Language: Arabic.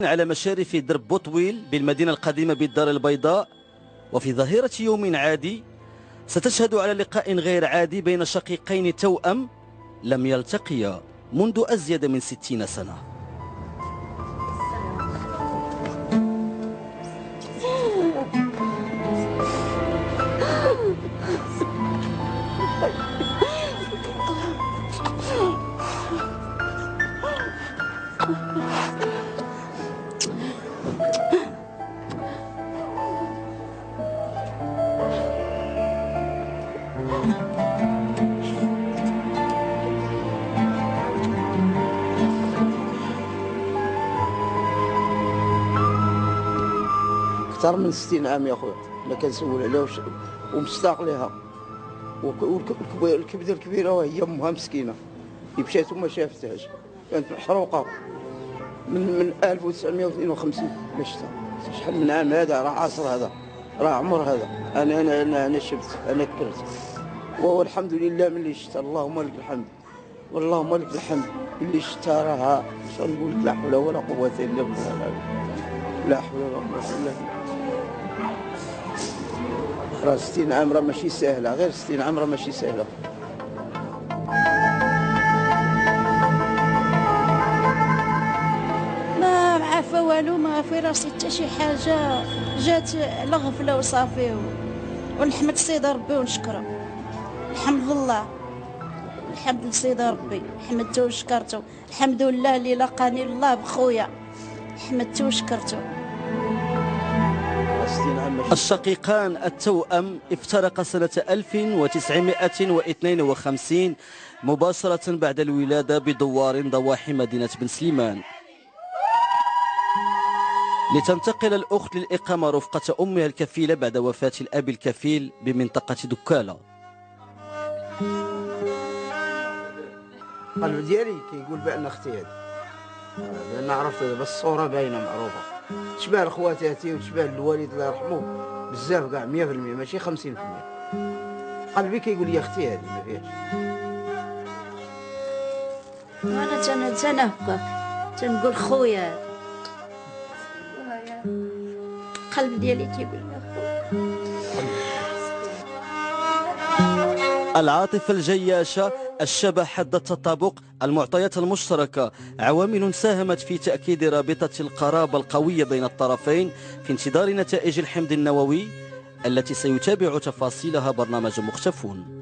على مشارف درب بوطويل بالمدينة القديمة بالدار البيضاء، وفي ظهيرة يوم عادي ستشهد على لقاء غير عادي بين شقيقين توأم لم يلتقيا منذ أزيد من 60 سنة. أكثر من 60 عام يا خويا، أنا كنسول عليها ومشتاق لها. والكبده الكبيره هي امها مسكينه، مشات وما شافتهاش، كانت محروقه من 1952 ما شفتها. شحال من عام هذا، راه عصر هذا، راه عمر هذا. انا شفت، انا كبرت، وهو الحمد لله ملي شفت. اللهم لك الحمد، واللهم لك الحمد اللي شفتها. راها شنو نقول لك، لا حول ولا قوه الا بالله، لا حول ولا قوه الا بالله. راه 60 عام راه ماشي سهله، غير 60 عام راه ماشي سهله. ما عارفه والو، ما في راسي حتى شي حاجه، جات الغفله وصافي. ونحمد سيدي ربي ونشكره. الحمد لله، الحمد لسيدي ربي، حمدته وشكرته. الحمد لله اللي لقاني الله بخويا، حمدته وشكرته. الشقيقان التوأم افترقا سنة 1952 مباشرة بعد الولادة بدوار ضواحي مدينة بن سليمان، لتنتقل الأخت للإقامة رفقة أمها الكفيلة بعد وفاة الأب الكفيل بمنطقة دكالة. القلب ديالي كيقول بأن أختي هذه، لأن عرفت بس الصورة باينة معروفة، تشبه لخواتاتي وتشبه للوالد الله يرحمه بزاف كاع، 100% ماشي 50%. قلبي كيقول لي أختي هذه ما فيهاش. وانا تنهكاك تنقول خويا، القلب ديالي كيقول لي خويا. العاطفة الجياشة، الشبه حد التطابق، المعطيات المشتركة، عوامل ساهمت في تأكيد رابطة القرابة القوية بين الطرفين في انتظار نتائج الحمض النووي التي سيتابع تفاصيلها برنامج مختفون.